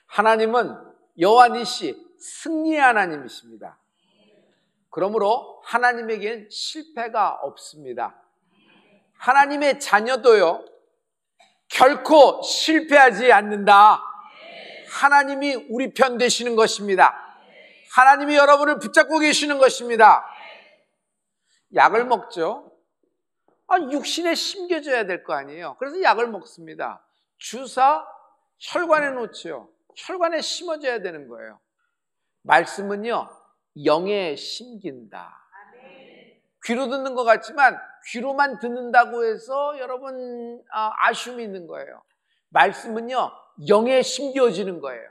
하나님은 여호와 니시, 승리의 하나님이십니다. 그러므로 하나님에겐 실패가 없습니다. 하나님의 자녀도요, 결코 실패하지 않는다. 하나님이 우리 편 되시는 것입니다. 하나님이 여러분을 붙잡고 계시는 것입니다. 약을 먹죠. 육신에 심겨져야 될 거 아니에요. 그래서 약을 먹습니다. 주사 혈관에 놓죠. 혈관에 심어져야 되는 거예요. 말씀은요, 영에 심긴다. 귀로 듣는 것 같지만 귀로만 듣는다고 해서 여러분 아쉬움이 있는 거예요. 말씀은요, 영에 심겨지는 거예요.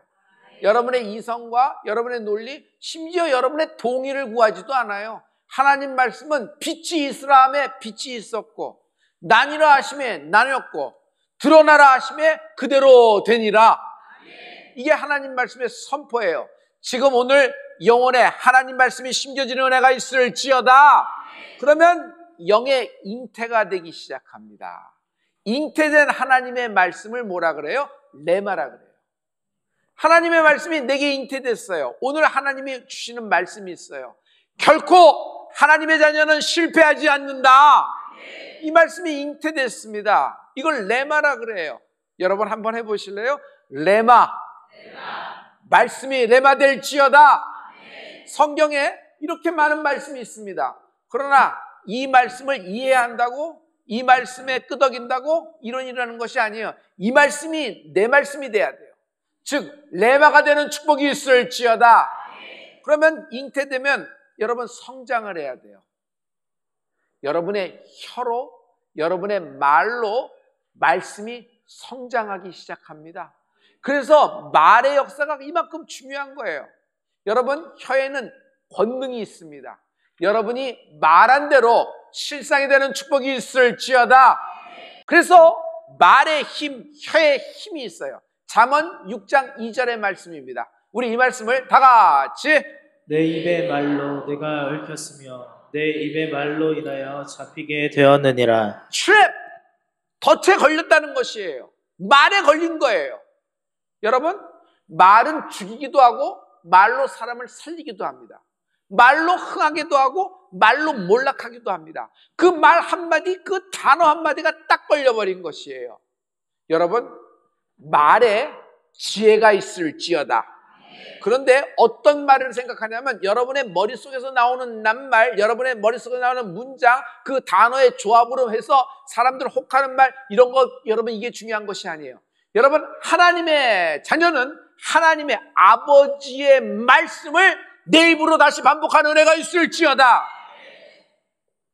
여러분의 이성과 여러분의 논리, 심지어 여러분의 동의를 구하지도 않아요. 하나님 말씀은 빛이 있으라 하매 빛이 있었고, 나뉘라 하심에 나뉘었고, 드러나라 하심에 그대로 되니라. 이게 하나님 말씀의 선포예요. 지금 오늘 영혼에 하나님 말씀이 심겨지는 은혜가 있을지어다. 그러면 영의 잉태가 되기 시작합니다. 잉태된 하나님의 말씀을 뭐라 그래요? 레마라 그래요. 하나님의 말씀이 내게 잉태됐어요. 오늘 하나님이 주시는 말씀이 있어요. 결코 하나님의 자녀는 실패하지 않는다. 이 말씀이 잉태됐습니다. 이걸 레마라 그래요. 여러분 한번 해보실래요? 레마. 말씀이 레마 될지어다. 성경에 이렇게 많은 말씀이 있습니다. 그러나 이 말씀을 이해한다고, 이 말씀에 끄덕인다고 이론이라는 것이 아니에요. 이 말씀이 내 말씀이 돼야 돼요. 즉 레마가 되는 축복이 있을지어다. 그러면 잉태되면 여러분 성장을 해야 돼요. 여러분의 혀로, 여러분의 말로 말씀이 성장하기 시작합니다. 그래서 말의 역사가 이만큼 중요한 거예요. 여러분 혀에는 권능이 있습니다. 여러분이 말한 대로 실상이 되는 축복이 있을지어다. 그래서 말의 힘, 혀의 힘이 있어요. 잠언 6장 2절의 말씀입니다. 우리 이 말씀을 다 같이. 내 입의 말로 내가 얽혔으며 내 입의 말로 인하여 잡히게 되었느니라. 트랩, 덫에 걸렸다는 것이에요. 말에 걸린 거예요. 여러분, 말은 죽이기도 하고 말로 사람을 살리기도 합니다. 말로 흥하기도 하고 말로 몰락하기도 합니다. 그 말 한마디, 그 단어 한마디가 딱 걸려버린 것이에요. 여러분, 말에 지혜가 있을지어다. 그런데 어떤 말을 생각하냐면 여러분의 머릿속에서 나오는 낱말, 여러분의 머릿속에서 나오는 문장, 그 단어의 조합으로 해서 사람들 혹하는 말, 이런 거 여러분 이게 중요한 것이 아니에요. 여러분, 하나님의 자녀는 하나님의 아버지의 말씀을 내 입으로 다시 반복하는 은혜가 있을지어다.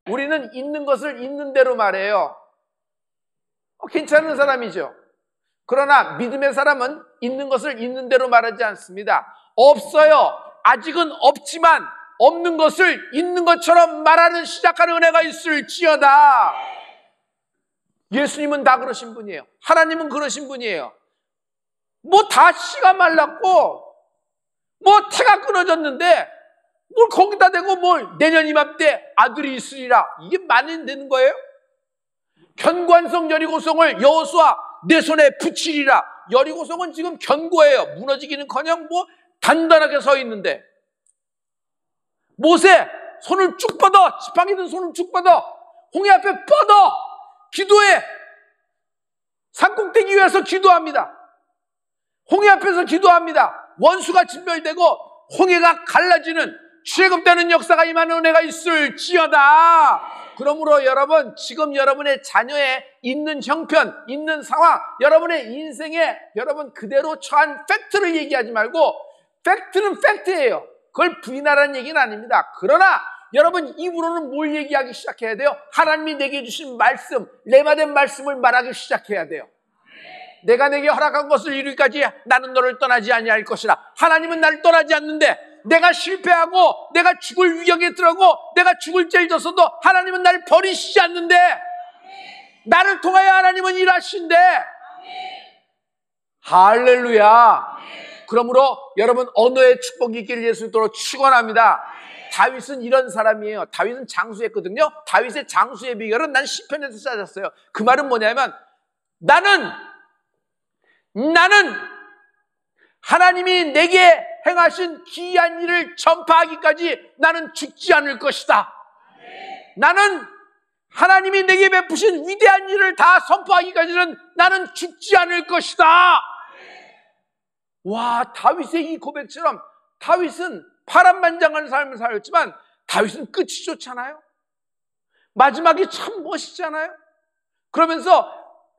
우리는 있는 것을 있는 대로 말해요. 괜찮은 사람이죠. 그러나 믿음의 사람은 있는 것을 있는 대로 말하지 않습니다. 없어요. 아직은 없지만 없는 것을 있는 것처럼 말하는 시작하는 은혜가 있을지어다. 예수님은 다 그러신 분이에요. 하나님은 그러신 분이에요. 뭐 다 씨가 말랐고 뭐 태가 끊어졌는데 뭘 거기다 대고 뭘 내년 이맘때 아들이 있으리라, 이게 말이 되는 거예요? 견고한성 여리고성을 여호수아 내 손에 붙이리라. 여리고성은 지금 견고해요. 무너지기는커녕 뭐 단단하게 서 있는데, 모세 손을 쭉 뻗어, 지팡이든 손을 쭉 뻗어, 홍해 앞에 뻗어 기도해. 산꼭대기 위에서 기도합니다. 홍해 앞에서 기도합니다. 원수가 진멸되고 홍해가 갈라지는 출애굽되는 역사가 임하는 은혜가 있을지어다. 그러므로 여러분, 지금 여러분의 자녀의 있는 형편, 있는 상황, 여러분의 인생에 여러분 그대로 처한 팩트를 얘기하지 말고, 팩트는 팩트예요. 그걸 부인하라는 얘기는 아닙니다. 그러나 여러분 입으로는 뭘 얘기하기 시작해야 돼요? 하나님이 내게 주신 말씀, 레마된 말씀을 말하기 시작해야 돼요. 내가 내게 허락한 것을 이루기까지 나는 너를 떠나지 아니할 것이라. 하나님은 나를 떠나지 않는데, 내가 실패하고 내가 죽을 위기에 들어가고 내가 죽을 죄를 졌어도 하나님은 나를 버리시지 않는데, 나를 통하여 하나님은 일하신대. 할렐루야. 그러므로 여러분, 언어의 축복이 있기를 예수님으로 축원합니다. 다윗은 이런 사람이에요. 다윗은 장수했거든요. 다윗의 장수의 비결은 난 시편에서 찾았어요. 그 말은 뭐냐면, 나는 하나님이 내게 행하신 기이한 일을 전파하기까지 나는 죽지 않을 것이다. 나는 하나님이 내게 베푸신 위대한 일을 다 선포하기까지는 나는 죽지 않을 것이다. 와, 다윗의 이 고백처럼 다윗은 파란만장한 삶을 살았지만 다윗은 끝이 좋잖아요. 마지막이 참 멋있잖아요. 그러면서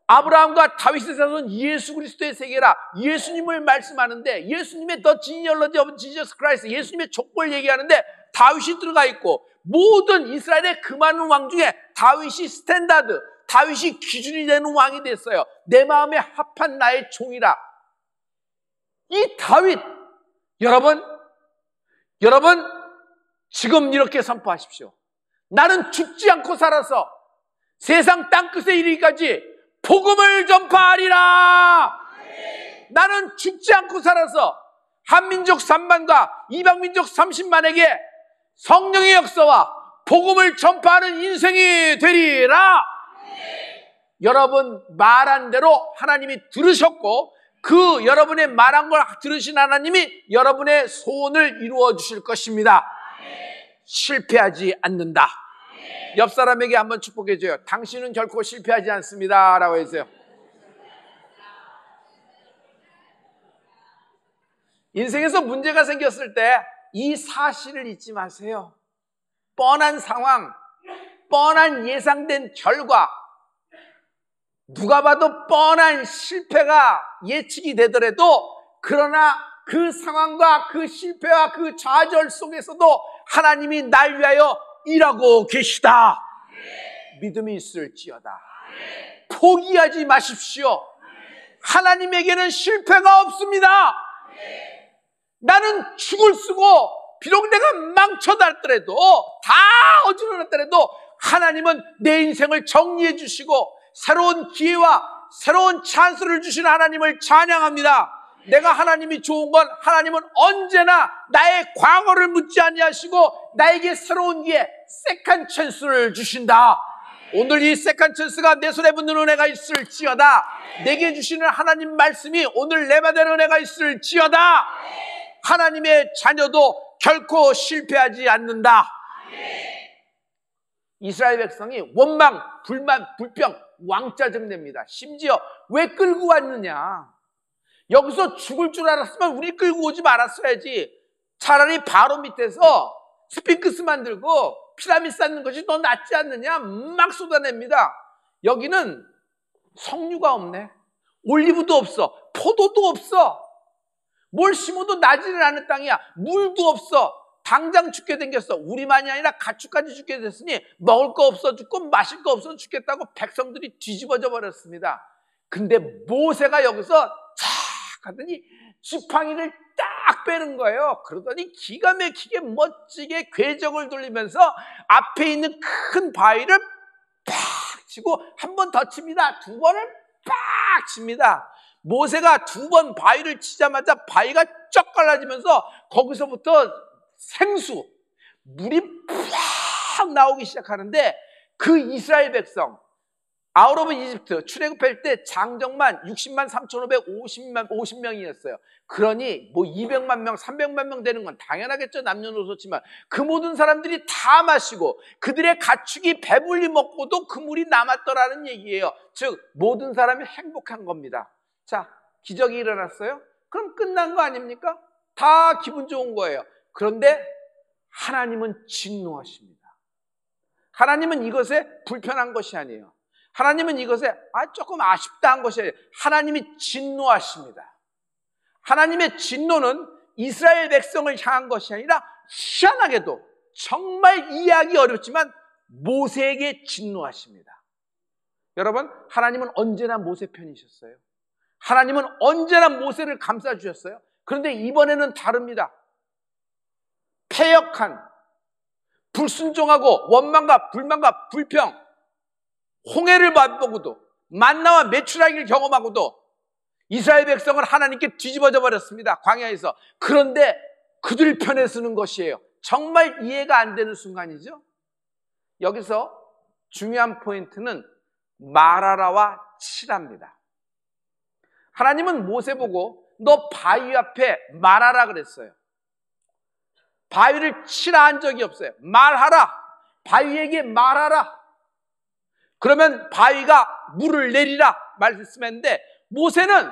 아브라함과 다윗의 자손은 예수 그리스도의 세계라 예수님을 말씀하는데 예수님의 The genealogy of Jesus Christ, 예수님의 족보를 얘기하는데 다윗이 들어가 있고 모든 이스라엘의 그 많은 왕 중에 다윗이 스탠다드, 다윗이 기준이 되는 왕이 됐어요. 내 마음에 합한 나의 종이라. 이 다윗, 여러분 지금 이렇게 선포하십시오. 나는 죽지 않고 살아서 세상 땅끝에 이르기까지 복음을 전파하리라. 나는 죽지 않고 살아서 한민족 3만과 이방민족 30만에게 성령의 역사와 복음을 전파하는 인생이 되리라. 여러분 말한 대로 하나님이 들으셨고 그 여러분의 말한 걸 들으신 하나님이 여러분의 소원을 이루어 주실 것입니다. 실패하지 않는다. 옆 사람에게 한번 축복해 줘요. 당신은 결코 실패하지 않습니다 라고 해주세요. 인생에서 문제가 생겼을 때 이 사실을 잊지 마세요. 뻔한 상황, 뻔한 예상된 결과, 누가 봐도 뻔한 실패가 예측이 되더라도 그러나 그 상황과 그 실패와 그 좌절 속에서도 하나님이 날 위하여 일하고 계시다. 믿음이 있을지어다. 포기하지 마십시오. 하나님에게는 실패가 없습니다. 나는 죽을 쓰고 비록 내가 망쳐달더라도 다 어지러웠더라도 하나님은 내 인생을 정리해 주시고 새로운 기회와 새로운 찬스를 주시는 하나님을 찬양합니다. 내가 하나님이 좋은 건 하나님은 언제나 나의 과거를 묻지 아니하시고 나에게 새로운 기회, 세컨 찬스를 주신다. 오늘 이 세컨 찬스가 내 손에 붙는 은혜가 있을지어다. 내게 주시는 하나님 말씀이 오늘 내 받은 은혜가 있을지어다. 하나님의 자녀도 결코 실패하지 않는다. 이스라엘 백성이 원망, 불만, 불평, 왕짜증 냅니다. 심지어 왜 끌고 왔느냐. 여기서 죽을 줄 알았으면 우리 끌고 오지 말았어야지. 차라리 바로 밑에서 스핑크스 만들고 피라미드 쌓는 것이 더 낫지 않느냐 막 쏟아냅니다. 여기는 석류가 없네. 올리브도 없어. 포도도 없어. 뭘 심어도 나지를 않은 땅이야. 물도 없어. 당장 죽게 생겼어. 우리만이 아니라 가축까지 죽게 됐으니 먹을 거 없어 죽고 마실 거 없어 죽겠다고 백성들이 뒤집어져 버렸습니다. 근데 모세가 여기서 착 하더니 지팡이를 딱 빼는 거예요. 그러더니 기가 막히게 멋지게 궤적을 돌리면서 앞에 있는 큰 바위를 팍 치고 한 번 더 칩니다. 두 번을 팍 칩니다. 모세가 두 번 바위를 치자마자 바위가 쩍 갈라지면서 거기서부터 생수, 물이 팍 나오기 시작하는데 그 이스라엘 백성, 아웃 오브 이집트 출애굽할 때 장정만 60만 3,550명이었어요. 그러니 뭐 200만 명, 300만 명 되는 건 당연하겠죠. 남녀노소지만 그 모든 사람들이 다 마시고 그들의 가축이 배불리 먹고도 그 물이 남았더라는 얘기예요. 즉 모든 사람이 행복한 겁니다. 자, 기적이 일어났어요? 그럼 끝난 거 아닙니까? 다 기분 좋은 거예요. 그런데 하나님은 진노하십니다. 하나님은 이것에 불편한 것이 아니에요. 하나님은 이것에 조금 아쉽다 한 것이 아니에요. 하나님이 진노하십니다. 하나님의 진노는 이스라엘 백성을 향한 것이 아니라 희한하게도 정말 이해하기 어렵지만 모세에게 진노하십니다. 여러분, 하나님은 언제나 모세 편이셨어요. 하나님은 언제나 모세를 감싸주셨어요. 그런데 이번에는 다릅니다. 패역한, 불순종하고 원망과 불만과 불평, 홍해를 맛보고도 만나와 메추라기를 경험하고도 이스라엘 백성은 하나님께 뒤집어져 버렸습니다. 광야에서. 그런데 그들 편에 서는 것이에요. 정말 이해가 안 되는 순간이죠. 여기서 중요한 포인트는 마라라와 칠라입니다. 하나님은 모세 보고 너 바위 앞에 말하라 그랬어요. 바위를 치라 한 적이 없어요. 말하라. 바위에게 말하라. 그러면 바위가 물을 내리라 말씀했는데, 모세는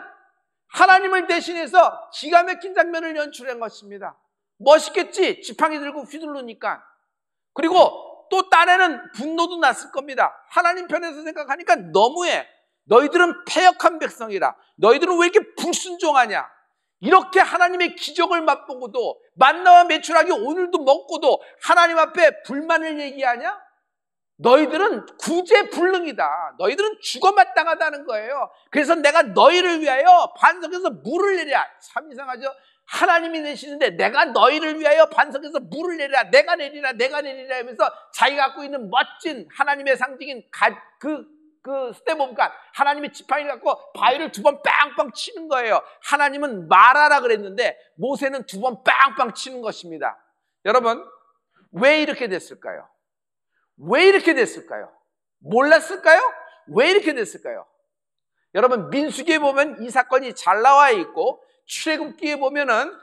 하나님을 대신해서 기가 막힌 장면을 연출한 것입니다. 멋있겠지? 지팡이 들고 휘두르니까. 그리고 또 딴에는 분노도 났을 겁니다. 하나님 편에서 생각하니까 너무해. 너희들은 패역한 백성이라. 너희들은 왜 이렇게 불순종하냐? 이렇게 하나님의 기적을 맛보고도, 만나와 메추라기 오늘도 먹고도 하나님 앞에 불만을 얘기하냐? 너희들은 구제불능이다. 너희들은 죽어 마땅하다는 거예요. 그래서 내가 너희를 위하여 반석에서 물을 내리라. 참 이상하죠? 하나님이 내시는데 내가 너희를 위하여 반석에서 물을 내리라. 내가 내리라. 내가 내리라 하면서 자기가 갖고 있는 멋진 하나님의 상징인 스테보가 하나님의 지팡이를 갖고 바위를 2번 빵빵 치는 거예요. 하나님은 말하라 그랬는데 모세는 2번 빵빵 치는 것입니다. 여러분, 왜 이렇게 됐을까요? 왜 이렇게 됐을까요? 몰랐을까요? 왜 이렇게 됐을까요? 여러분, 민수기에 보면 이 사건이 잘 나와 있고, 출애굽기에 보면은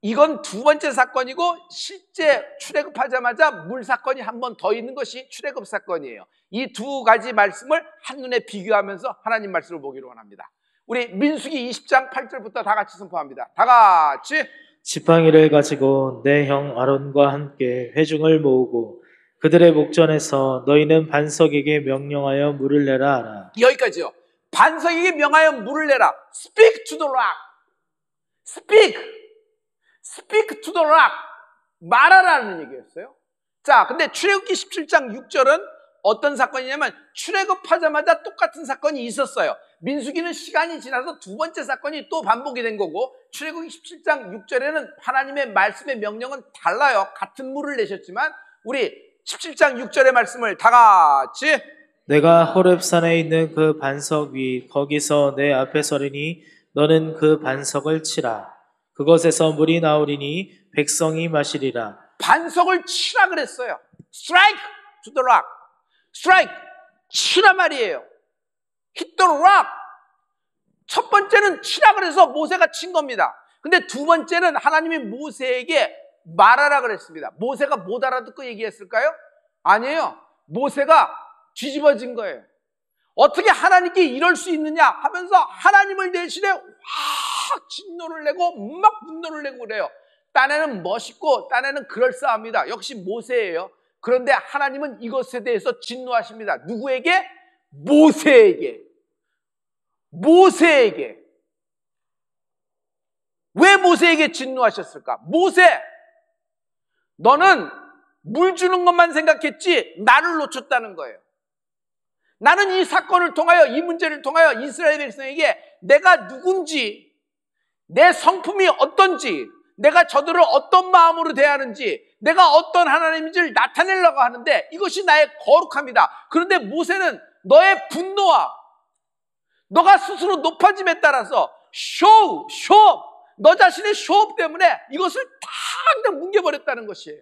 이건 2번째 사건이고, 실제 출애굽하자마자 물 사건이 한 번 더 있는 것이 출애굽 사건이에요. 이 2가지 말씀을 한눈에 비교하면서 하나님 말씀을 보기로 원합니다. 우리 민수기 20장 8절부터 다 같이 선포합니다. 다 같이. 지팡이를 가지고 내 형 아론과 함께 회중을 모으고 그들의 목전에서 너희는 반석에게 명령하여 물을 내라 하라. 여기까지요. 반석에게 명하여 물을 내라. Speak to the rock. Speak to the rock. 말하라는 얘기였어요. 자, 근데 출애굽기 17장 6절은 어떤 사건이냐면, 출애굽하자마자 똑같은 사건이 있었어요. 민수기는 시간이 지나서 2번째 사건이 또 반복이 된 거고, 출애굽기 17장 6절에는 하나님의 말씀의 명령은 달라요. 같은 물을 내셨지만, 우리 17장 6절의 말씀을 다 같이. 내가 호렙산에 있는 그 반석 위 거기서 내 앞에 서리니 너는 그 반석을 치라. 그것에서 물이 나오리니 백성이 마시리라. 반석을 치라 그랬어요. Strike to the rock. Strike. 치라 말이에요. Hit the rock. 첫 번째는 치라 그래서 모세가 친 겁니다. 근데 2번째는 하나님이 모세에게 말하라 그랬습니다. 모세가 못 알아듣고 얘기했을까요? 아니에요. 모세가 뒤집어진 거예요. 어떻게 하나님께 이럴 수 있느냐 하면서 하나님을 대신에 확 진노를 내고 막 분노를 내고 그래요. 딴에는 멋있고 딴에는 그럴싸합니다. 역시 모세예요. 그런데 하나님은 이것에 대해서 진노하십니다. 누구에게? 모세에게. 왜 모세에게 진노하셨을까? 모세, 너는 물 주는 것만 생각했지 나를 놓쳤다는 거예요. 나는 이 사건을 통하여, 이 문제를 통하여 이스라엘 백성에게 내가 누군지, 내 성품이 어떤지, 내가 저들을 어떤 마음으로 대하는지, 내가 어떤 하나님인지를 나타내려고 하는데 이것이 나의 거룩함이다. 그런데 모세는 너의 분노와 너가 스스로 높아짐에 따라서 너 자신의 쇼업 때문에 이것을 다 그냥 뭉개버렸다는 것이에요.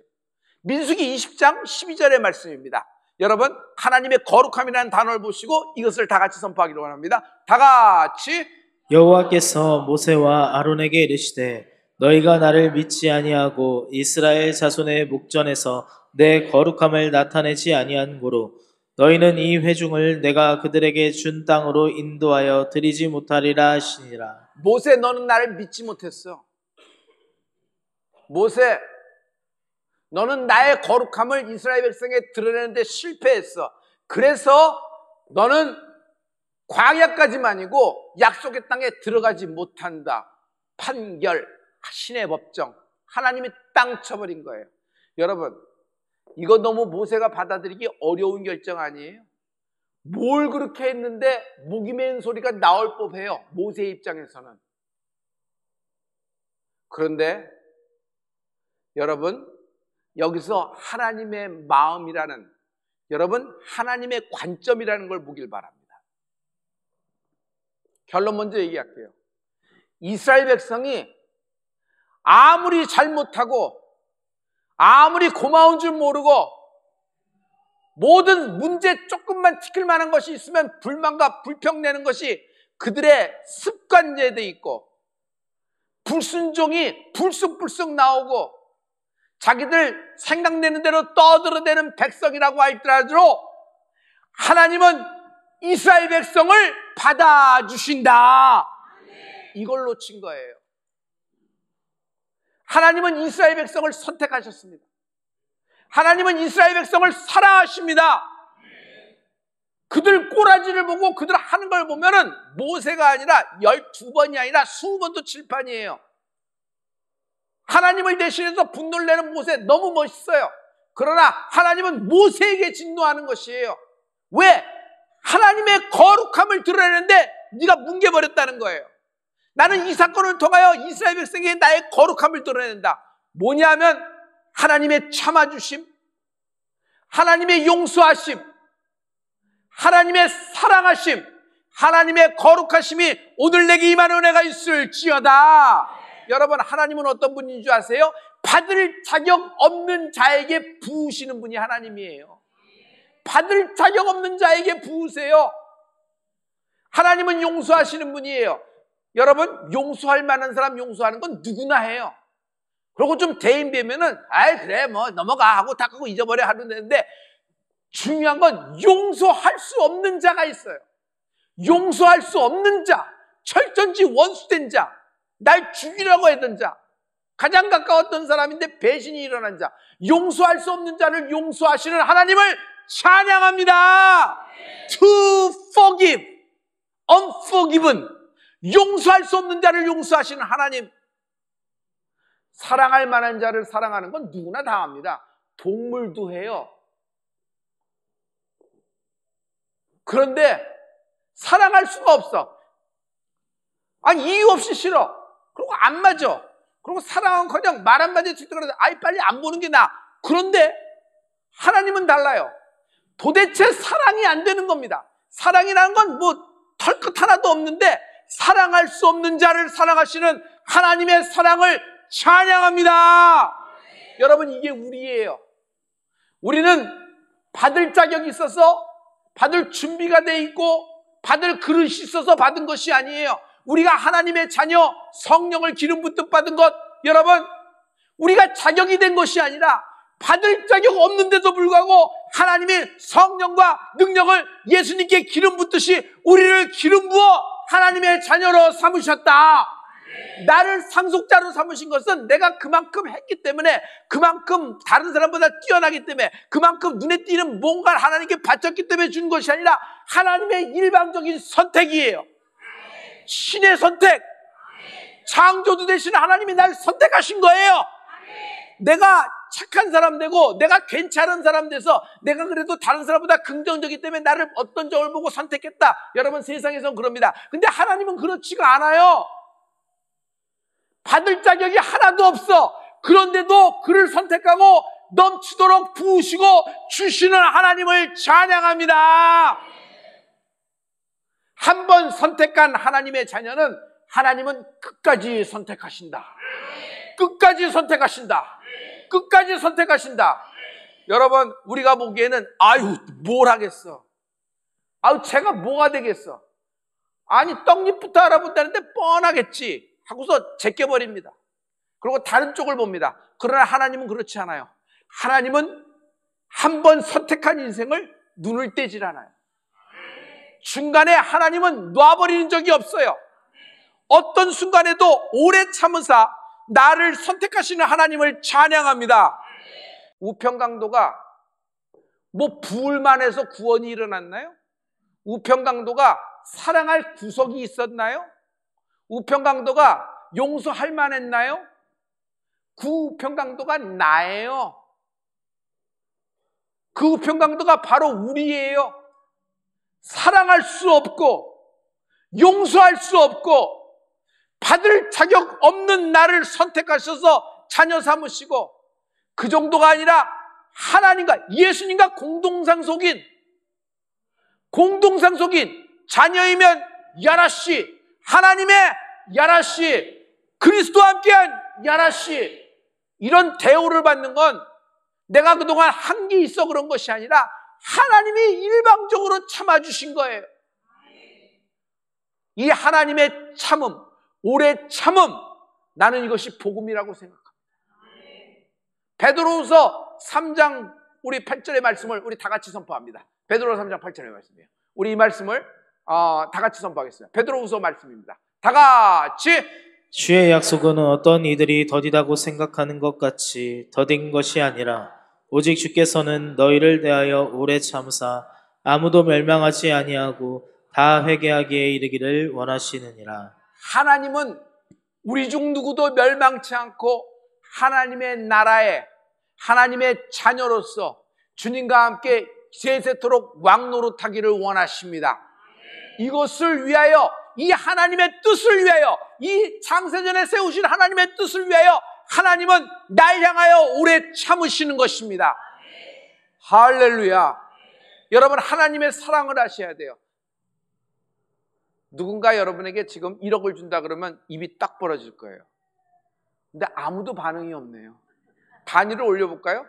민수기 20장 12절의 말씀입니다. 여러분, 하나님의 거룩함이라는 단어를 보시고 이것을 다 같이 선포하기를 원합니다. 다 같이. 여호와께서 모세와 아론에게 이르시되 너희가 나를 믿지 아니하고 이스라엘 자손의 목전에서 내 거룩함을 나타내지 아니한 고로 너희는 이 회중을 내가 그들에게 준 땅으로 인도하여 드리지 못하리라 하시니라. 모세, 너는 나를 믿지 못했어. 모세, 너는 나의 거룩함을 이스라엘 백성에 드러내는데 실패했어. 그래서 너는 광야까지만이고 약속의 땅에 들어가지 못한다. 판결, 신의 법정, 하나님이 땅 쳐버린 거예요. 여러분, 이거 너무 모세가 받아들이기 어려운 결정 아니에요? 뭘 그렇게 했는데 목이 맨 소리가 나올 법해요, 모세의 입장에서는. 그런데 여러분, 여기서 하나님의 마음이라는, 여러분, 하나님의 관점이라는 걸 보길 바랍니다. 결론 먼저 얘기할게요. 이스라엘 백성이 아무리 잘못하고 아무리 고마운 줄 모르고 모든 문제 조금만 티끌 만한 것이 있으면 불만과 불평 내는 것이 그들의 습관제돼 있고, 불순종이 불쑥불쑥 나오고 자기들 생각내는 대로 떠들어대는 백성이라고 할지라도 하나님은 이스라엘 백성을 받아주신다. 이걸 놓친 거예요. 하나님은 이스라엘 백성을 선택하셨습니다. 하나님은 이스라엘 백성을 사랑하십니다. 그들 꼬라지를 보고 그들 하는 걸 보면은 모세가 아니라 12번이 아니라 20번도 칠판이에요. 하나님을 대신해서 분노를 내는 모세 너무 멋있어요. 그러나 하나님은 모세에게 진노하는 것이에요. 왜? 하나님의 거룩함을 드러내는데 네가 뭉개버렸다는 거예요. 나는 이 사건을 통하여 이스라엘 백성에게 나의 거룩함을 드러낸다. 뭐냐면 하나님의 참아주심, 하나님의 용서하심, 하나님의 사랑하심, 하나님의 거룩하심이 오늘 내게 임하는 은혜가 있을지어다. 여러분, 하나님은 어떤 분인 줄 아세요? 받을 자격 없는 자에게 부으시는 분이 하나님이에요. 받을 자격 없는 자에게 부으세요. 하나님은 용서하시는 분이에요. 여러분, 용서할 만한 사람 용서하는 건 누구나 해요. 그리고 좀 대인배면은 아이 그래 뭐 넘어가 하고 다 하고 잊어버려 하면 되는데, 중요한 건 용서할 수 없는 자가 있어요. 용서할 수 없는 자, 철전지 원수된 자, 날 죽이려고 했던 자, 가장 가까웠던 사람인데 배신이 일어난 자, 용서할 수 없는 자를 용서하시는 하나님을 찬양합니다. To forgive, unforgiven, 용서할 수 없는 자를 용서하시는 하나님. 사랑할 만한 자를 사랑하는 건 누구나 다 합니다. 동물도 해요. 그런데 사랑할 수가 없어. 아니, 이유 없이 싫어. 그리고 안 맞아. 그리고 사랑은커녕 말 한마디에 듣더라도 아이 빨리 안 보는 게 나아. 그런데 하나님은 달라요. 도대체 사랑이 안 되는 겁니다. 사랑이라는 건 뭐 털끝 하나도 없는데 사랑할 수 없는 자를 사랑하시는 하나님의 사랑을 찬양합니다. 여러분, 이게 우리예요. 우리는 받을 자격이 있어서, 받을 준비가 돼 있고, 받을 그릇이 있어서 받은 것이 아니에요. 우리가 하나님의 자녀, 성령을 기름 붓듯 받은 것, 여러분, 우리가 자격이 된 것이 아니라 받을 자격 없는데도 불구하고 하나님의 성령과 능력을 예수님께 기름 붓듯이 우리를 기름 부어 하나님의 자녀로 삼으셨다. 나를 상속자로 삼으신 것은 내가 그만큼 했기 때문에, 그만큼 다른 사람보다 뛰어나기 때문에, 그만큼 눈에 띄는 뭔가를 하나님께 바쳤기 때문에 준 것이 아니라 하나님의 일방적인 선택이에요. 신의 선택. 창조주 되시는 하나님이 날 선택하신 거예요. 내가 착한 사람 되고 내가 괜찮은 사람 돼서 내가 그래도 다른 사람보다 긍정적이기 때문에 나를 어떤 점을 보고 선택했다. 여러분, 세상에서는 그럽니다. 근데 하나님은 그렇지가 않아요. 받을 자격이 하나도 없어. 그런데도 그를 선택하고 넘치도록 부으시고 주시는 하나님을 찬양합니다. 한 번 선택한 하나님의 자녀는 하나님은 끝까지 선택하신다. 끝까지 선택하신다. 끝까지 선택하신다. 여러분, 우리가 보기에는 아유 뭘 하겠어. 아유 제가 뭐가 되겠어. 아니 떡잎부터 알아본다는데 뻔하겠지 하고서 제껴버립니다. 그리고 다른 쪽을 봅니다. 그러나 하나님은 그렇지 않아요. 하나님은 한 번 선택한 인생을 눈을 떼질 않아요. 중간에 하나님은 놔버리는 적이 없어요. 어떤 순간에도 오래 참으사 나를 선택하시는 하나님을 찬양합니다. 우평강도가 뭐 부을만 해서 구원이 일어났나요? 우평강도가 사랑할 구석이 있었나요? 우평강도가 용서할 만했나요? 그 우평강도가 나예요. 그 우평강도가 바로 우리예요. 사랑할 수 없고 용서할 수 없고 받을 자격 없는 나를 선택하셔서 자녀 삼으시고, 그 정도가 아니라 하나님과 예수님과 공동상속인 자녀이면 야라씨, 하나님의 야라씨, 그리스도와 함께한 야라씨, 이런 대우를 받는 건 내가 그동안 한 게 있어 그런 것이 아니라 하나님이 일방적으로 참아주신 거예요. 이 하나님의 참음, 오래 참음, 나는 이것이 복음이라고 생각합니다. 베드로후서 3장 우리 8절의 말씀을 우리 다 같이 선포합니다. 베드로후서 3장 8절의 말씀이에요. 우리 이 말씀을 다 같이 선포하겠습니다. 베드로후서 말씀입니다. 다 같이. 주의 약속은 어떤 이들이 더디다고 생각하는 것 같이 더딘 것이 아니라 오직 주께서는 너희를 대하여 오래 참으사 아무도 멸망하지 아니하고 다 회개하기에 이르기를 원하시느니라. 하나님은 우리 중 누구도 멸망치 않고 하나님의 나라에 하나님의 자녀로서 주님과 함께 세세토록 왕노릇하기를 원하십니다. 이것을 위하여, 이 하나님의 뜻을 위하여, 이 창세전에 세우신 하나님의 뜻을 위하여 하나님은 날 향하여 오래 참으시는 것입니다. 할렐루야. 여러분, 하나님의 사랑을 아셔야 돼요. 누군가 여러분에게 지금 1억을 준다 그러면 입이 딱 벌어질 거예요. 근데 아무도 반응이 없네요. 단위를 올려볼까요?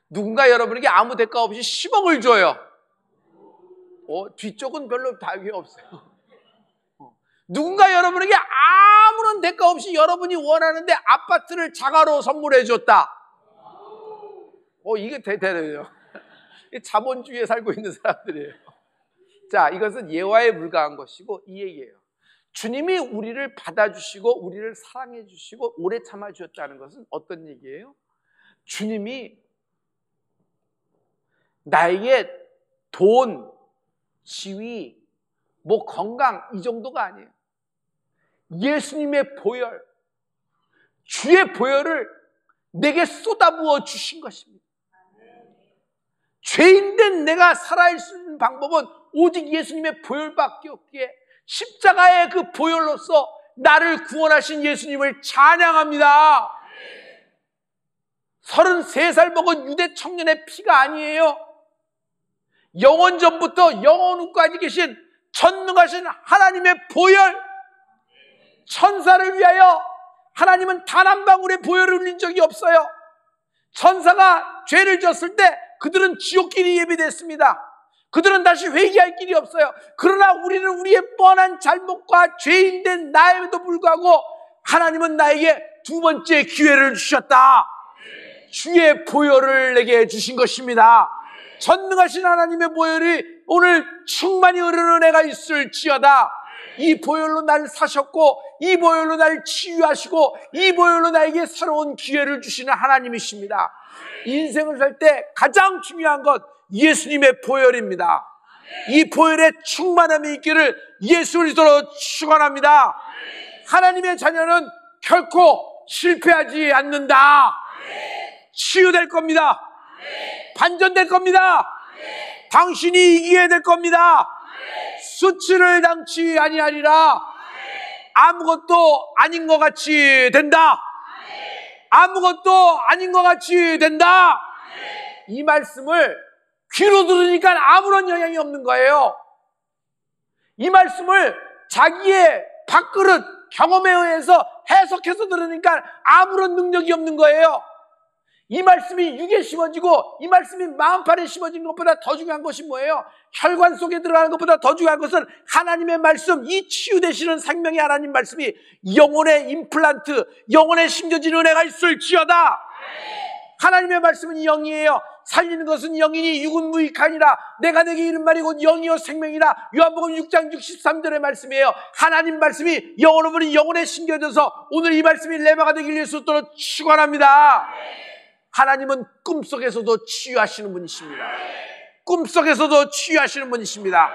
누군가 여러분에게 아무 대가 없이 10억을 줘요. 뒤쪽은 별로 답이 없어요. 누군가 여러분에게 아무런 대가 없이 여러분이 원하는데 아파트를 자가로 선물해 줬다. 이게 대단해요. 자본주의에 살고 있는 사람들이에요. 자, 이것은 예화에 불과한 것이고 이 얘기예요. 주님이 우리를 받아주시고 우리를 사랑해 주시고 오래 참아 주셨다는 것은 어떤 얘기예요? 주님이 나에게 돈, 지위, 건강 이 정도가 아니에요. 예수님의 보혈, 주의 보혈을 내게 쏟아부어 주신 것입니다. 죄인된 내가 살아갈 수 있는 방법은 오직 예수님의 보혈밖에 없기에 십자가의 그 보혈로서 나를 구원하신 예수님을 찬양합니다. 33살 먹은 유대 청년의 피가 아니에요. 영원 전부터 영원 후까지 계신 전능하신 하나님의 보혈, 천사를 위하여 하나님은 단 한 방울의 보혈을 흘린 적이 없어요. 천사가 죄를 졌을 때 그들은 지옥길이 예비됐습니다. 그들은 다시 회개할 길이 없어요. 그러나 우리는 우리의 뻔한 잘못과 죄인된 나에도 불구하고 하나님은 나에게 두 번째 기회를 주셨다. 주의 보혈을 내게 주신 것입니다. 전능하신 하나님의 보혈이 오늘 충만히 흐르는 애가 있을지어다. 이 보혈로 나를 사셨고 이 보혈로 나를 치유하시고 이 보혈로 나에게 새로운 기회를 주시는 하나님이십니다. 인생을 살 때 가장 중요한 것 예수님의 보혈입니다. 이 보혈의 충만함이 있기를 예수 그리스도로 축원합니다. 하나님의 자녀는 결코 실패하지 않는다. 치유될 겁니다. 반전될 겁니다. 당신이 이기게 될 겁니다. 수치를 당치 아니하리라. 아무것도 아닌 것 같이 된다. 아무것도 아닌 것 같이 된다. 이 말씀을 귀로 들으니까 아무런 영향이 없는 거예요. 이 말씀을 자기의 밥그릇 경험에 의해서 해석해서 들으니까 아무런 능력이 없는 거예요. 이 말씀이 육에 심어지고 이 말씀이 마음판에 심어진 것보다 더 중요한 것이 뭐예요? 혈관 속에 들어가는 것보다 더 중요한 것은 하나님의 말씀, 이 치유되시는 생명의 하나님 말씀이 영혼의 임플란트, 영혼에 심겨진 은혜가 있을지어다. 하나님의 말씀은 영이에요. 살리는 것은 영이니 육은 무익하니라. 내가 내게 이른 말이 곧 영이요 생명이라. 요한복음 6장 63절의 말씀이에요. 하나님 말씀이 영으로 보니 영혼에 심겨져서 오늘 이 말씀이 레마가 되길 위해서 또 축원합니다. 하나님은 꿈속에서도 치유하시는 분이십니다. 꿈속에서도 치유하시는 분이십니다.